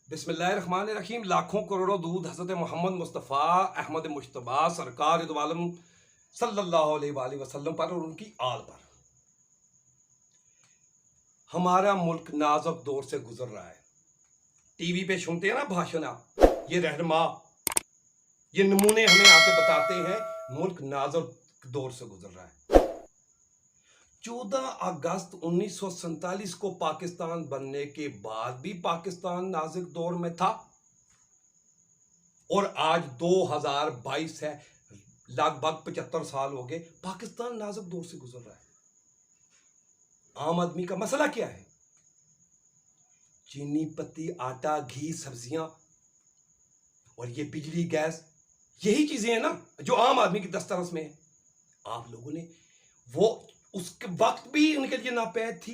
बिस्मिल्लाहिर्रहमानिर्रहीम। लाखों करोड़ों दूध हज़रत मोहम्मद मुस्तफ़ा अहमद मुश्तबा सरकार दो आलम सल्लल्लाहु अलैहि वसल्लम पर और उनकी आल पर। हमारा मुल्क नाजुक दौर से गुजर रहा है। टीवी पे सुनते हैं ना भाषण, आप ये रहनुमा, ये नमूने हमें आके बताते हैं मुल्क नाजुक दौर से गुजर रहा है। 14 अगस्त 1947 को पाकिस्तान बनने के बाद भी पाकिस्तान नाजुक दौर में था और आज 2022 है, लगभग 75 साल हो गए, पाकिस्तान नाजुक दौर से गुजर रहा है। आम आदमी का मसला क्या है? चीनी, पत्ती, आटा, घी, सब्जियां और ये बिजली, गैस, यही चीजें हैं ना जो आम आदमी की दस्तरस में है। आप लोगों ने वो उसके वक्त भी इनके लिए नापैद थी,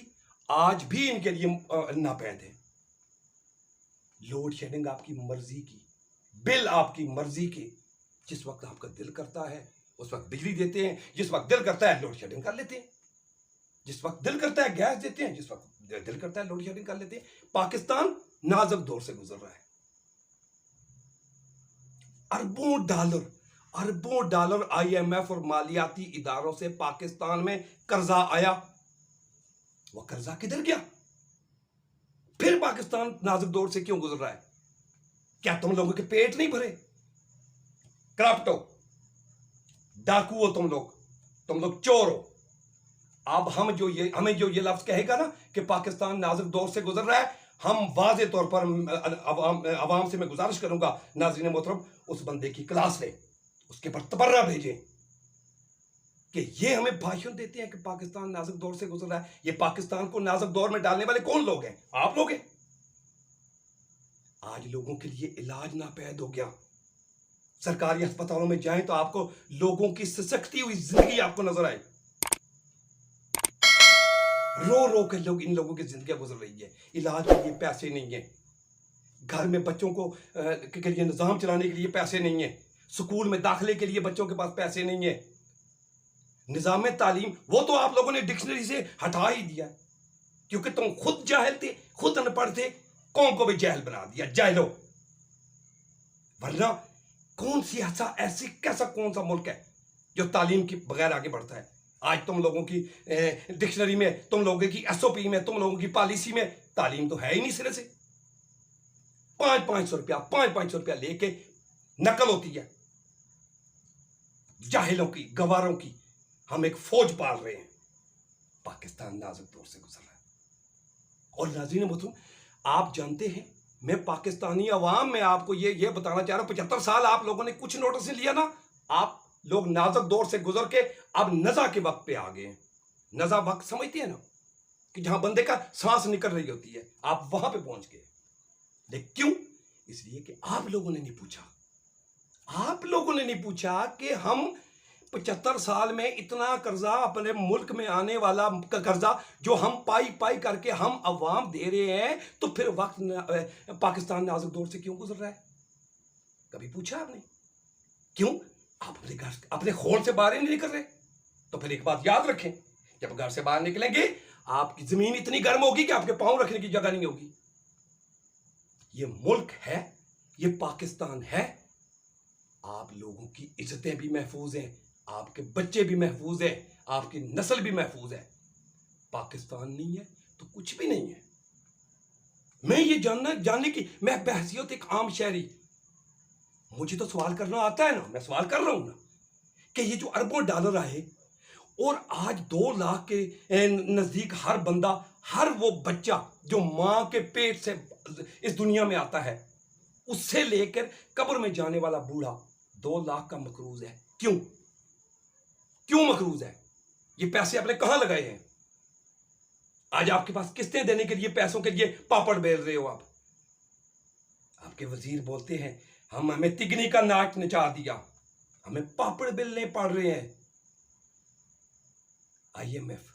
आज भी इनके लिए नापैद है। लोड शेडिंग आपकी मर्जी की, बिल आपकी मर्जी के। जिस वक्त आपका दिल करता है उस वक्त बिजली देते हैं, जिस वक्त दिल करता है लोड शेडिंग कर लेते हैं, जिस वक्त दिल करता है गैस देते हैं, जिस वक्त दिल करता है लोड शेडिंग कर लेते हैं। पाकिस्तान नाजुक दौर से गुजर रहा है। अरबों डॉलर IMF और मालियाती इदारों से पाकिस्तान में कर्जा आया। वो कर्जा किधर गया? फिर पाकिस्तान नाजुक दौर से क्यों गुजर रहा है? क्या तुम लोगों के पेट नहीं भरे? करप्ट हो, डाकू हो, तुम लोग चोर हो। अब हमें जो ये लफ्ज कहेगा ना कि पाकिस्तान नाजुक दौर से गुजर रहा है, हम वाज़े तौर पर अवाम से मैं गुजारिश करूंगा, नाज़रीन मोहतरम, उस बंदे की क्लास लें, उसके पर तबर्रा भेजें कि ये हमें भाषण देते हैं कि पाकिस्तान नाजुक दौर से गुजर रहा है। ये पाकिस्तान को नाजुक दौर में डालने वाले कौन लोग हैं? आप लोग हैं। आज लोगों के लिए इलाज नापैद हो गया। सरकारी अस्पतालों में जाएं तो आपको लोगों की सशक्ति हुई जिंदगी आपको नजर आए। रो रो के इन लोगों की जिंदगी गुजर रही है। इलाज के लिए पैसे नहीं है, घर में बच्चों को के लिए निजाम चलाने के लिए पैसे नहीं है, स्कूल में दाखिले के लिए बच्चों के पास पैसे नहीं है। निजाम तालीम वो तो आप लोगों ने डिक्शनरी से हटा ही दिया, क्योंकि तुम खुद जाहिल थे, खुद अनपढ़ थे, कौम को भी जाहिल बना दिया, जाहिलो। वरना कौन सी ऐसी कैसा कौन सा मुल्क है जो तालीम के बगैर आगे बढ़ता है? आज तुम लोगों की डिक्शनरी में, तुम लोगों की SOP में, तुम लोगों की पॉलिसी में तालीम तो है ही नहीं सिरे से। 500 रुपया लेके नकल होती है जाहिलों की, गवारों की। हम एक फौज पाल रहे हैं। पाकिस्तान नाजुक दौर से गुजर रहा है। और नाज़रीन मोहतरम, आप जानते हैं, मैं पाकिस्तानी अवाम में आपको ये बताना चाह रहा हूं, 75 साल आप लोगों ने कुछ नोटिस नहीं लिया ना। आप लोग नाजुक दौर से गुजर के अब नजा के वक्त पे आ गए हैं। नजा वक्त समझते हैं ना, कि जहां बंदे का सांस निकल रही होती है, आप वहां पे पहुंच गए। लेकिन क्यों? इसलिए कि आप लोगों ने नहीं पूछा कि हम 75 साल में इतना कर्जा, अपने मुल्क में आने वाला कर्जा जो हम पाई करके हम अवाम दे रहे हैं, तो फिर वक्त पाकिस्तान नाजुक दौर से क्यों गुजर रहा है? कभी पूछा आपने? क्यों? आप अपने घर, अपने खोल से बाहर नहीं निकल रहे। तो फिर एक बात याद रखें, जब घर से बाहर निकलेंगे आपकी जमीन इतनी गर्म होगी कि आपके पांव रखने की जगह नहीं होगी। ये मुल्क है, ये पाकिस्तान है। आप लोगों की इज्जतें भी महफूज हैं, आपके बच्चे भी महफूज हैं, आपकी नस्ल भी महफूज है। पाकिस्तान नहीं है तो कुछ भी नहीं है। मैं ये जानने की, मैं बहसियत एक आम शहरी, मुझे तो सवाल करना आता है ना, मैं सवाल कर रहा हूं ना, कि ये जो अरबों डॉलर आए और आज 2 लाख के नजदीक हर बंदा, हर वो बच्चा जो मां के पेट से इस दुनिया में आता है, उससे लेकर कब्र में जाने वाला बूढ़ा 2 लाख का मकरूज है। क्यों मकरूज है? ये पैसे आपने कहां लगाए हैं? आज आपके पास किस्तें देने के लिए, पैसों के लिए पापड़ बेल रहे हो आप। आपके वजीर बोलते हैं हमें तिगनी का नाच नचा दिया, हमें पापड़ बेलने पड़ रहे हैं। IMF,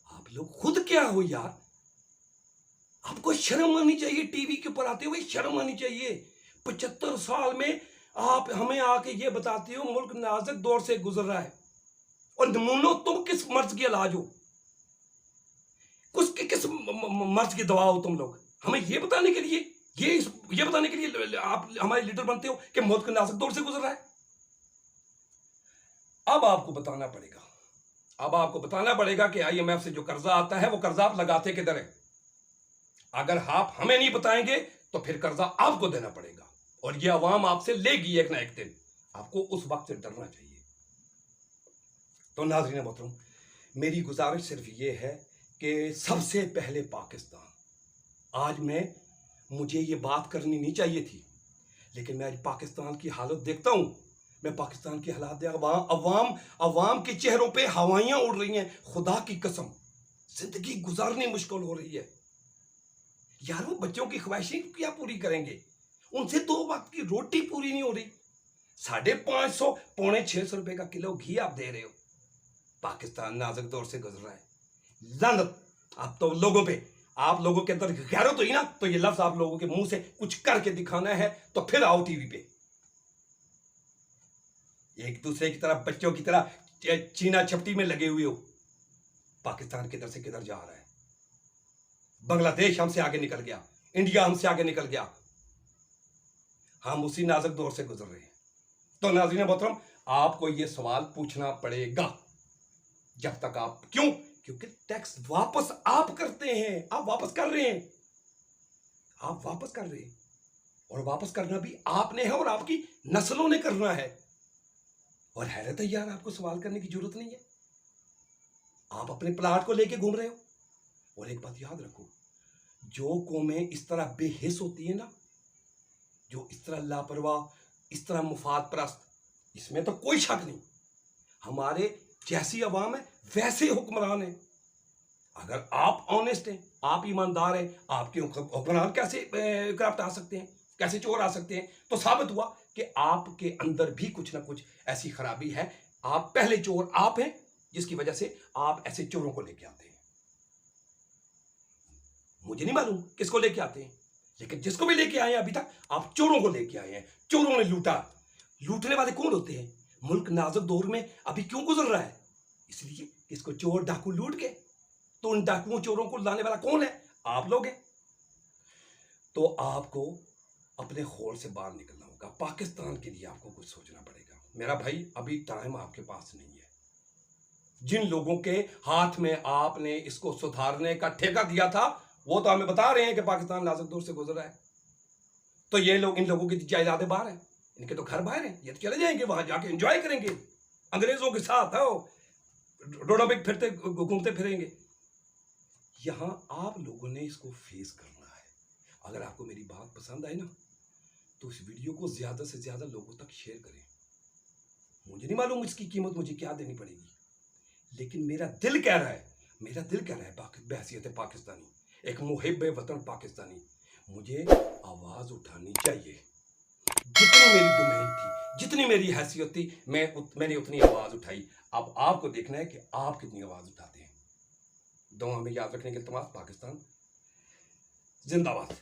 आप लोग खुद क्या हो यार? आपको शर्म आनी चाहिए। टीवी के ऊपर आते हुए शर्म आनी चाहिए। 75 साल में आप हमें आके ये बताते हो मुल्क नाजुक दौर से गुजर रहा है, और नमूनो तुम किस मर्ज की इलाज हो, किस मर्ज की दवा हो तुम लोग? हमें ये बताने के लिए ये बताने के लिए आप हमारे लीडर बनते हो कि मुल्क नाजुक दौर से गुजर रहा है। अब आपको बताना पड़ेगा, अब आपको बताना पड़ेगा कि आईएमएफ से जो कर्जा आता है वो कर्जा आप लगाते किधर है। अगर आप हमें नहीं बताएंगे तो फिर कर्जा आपको देना पड़ेगा, और ये अवाम आपसे लेगी एक ना एक दिन। आपको उस वक्त से डरना चाहिए। तो नाज़रीन मोहतरम, मेरी गुजारिश सिर्फ ये है कि सबसे पहले पाकिस्तान, आज मुझे ये बात करनी नहीं चाहिए थी, लेकिन मैं आज पाकिस्तान की हालत देखता हूं। मैं पाकिस्तान की हालात देख, अवाम के चेहरों पे हवाइयां उड़ रही हैं। खुदा की कसम, जिंदगी गुजारनी मुश्किल हो रही है यार। वो बच्चों की ख्वाहिशें क्या पूरी करेंगे? उनसे 2 वक्त की रोटी पूरी नहीं हो रही। 550 पौने 600 रुपए का किलो घी आप दे रहे हो। पाकिस्तान नाजुक दौर से गुजर रहा है। लानत आप तो लोगों पे, आप लोगों के अंदर गैरत हुई ना, तो ये लफ्ज आप लोगों के मुंह से कुछ करके दिखाना है तो फिर आओ टीवी पे। एक दूसरे की तरह, बच्चों की तरह चीना छपटी में लगे हुए हो। पाकिस्तान किधर से किधर जा रहा है। बांग्लादेश हमसे आगे निकल गया, इंडिया हमसे आगे निकल गया। हम उसी नाजुक दौर से गुजर रहे हैं। तो नाज़रीन मोहतरम, आपको यह सवाल पूछना पड़ेगा जब तक आप, क्योंकि टैक्स वापस आप करते हैं, आप वापस कर रहे हैं, आप वापस कर रहे हैं, और वापस करना भी आपने है और आपकी नस्लों ने करना है। और हैरत है यार, आपको सवाल करने की जरूरत नहीं है। आप अपने प्लाट को लेके घूम रहे हो। और एक बात याद रखो, जो कौमें इस तरह बेहिस होती है ना, जो इस तरह लापरवाह, इस तरह मुफाद परस्त, इसमें तो कोई शक नहीं, हमारे जैसी अवाम है वैसे हुक्मरान है। अगर आप ऑनेस्ट हैं, आप ईमानदार हैं, आपके हुक्मरान कैसे कराप्ट आ सकते हैं, कैसे चोर आ सकते हैं? तो साबित हुआ कि आपके अंदर भी कुछ ना कुछ ऐसी खराबी है। आप पहले चोर आप हैं, जिसकी वजह से आप ऐसे चोरों को लेके आते हैं। मुझे नहीं मालूम किसको लेके आते हैं, लेकिन जिसको भी लेके आए हैं अभी तक, आप चोरों को लेके आए हैं। चोरों ने लूटा। लूटने वाले कौन होते हैं? मुल्क नाजुक दौर में अभी क्यों गुजर रहा है? इसलिए इसको चोर डाकू लूट के, तो उन डाकुओं चोरों को लाने वाला कौन है? आप लोग हैं। तो आपको अपने खौल से बाहर निकलना होगा। पाकिस्तान के लिए आपको कुछ सोचना पड़ेगा मेरा भाई। अभी टाइम आपके पास नहीं है। जिन लोगों के हाथ में आपने इसको सुधारने का ठेका दिया था, वो तो हमें बता रहे हैं कि पाकिस्तान नाजुक दौर से गुजर रहा है। तो ये लोग, इन लोगों की जायदादें बाहर हैं, इनके तो घर बाहर हैं। ये तो चले जाएंगे वहां, जाके एंजॉय करेंगे अंग्रेजों के साथ, रोडों पे फिरते घूमते फिरेंगे। यहां आप लोगों ने इसको फेस करना है। अगर आपको मेरी बात पसंद आई ना, तो इस वीडियो को ज्यादा से ज्यादा लोगों तक शेयर करें। मुझे नहीं मालूम इसकी कीमत मुझे क्या देनी पड़ेगी, लेकिन मेरा दिल कह रहा है, बहैसियत पाकिस्तानी, एक मुहिब वतन पाकिस्तानी, मुझे आवाज उठानी चाहिए। जितनी मेरी डोमेन थी, जितनी मेरी हैसियत थी, मैंने उतनी आवाज उठाई। अब आपको देखना है कि आप कितनी आवाज उठाते हैं। दुआ में याद रखने के लिए, पाकिस्तान जिंदाबाद।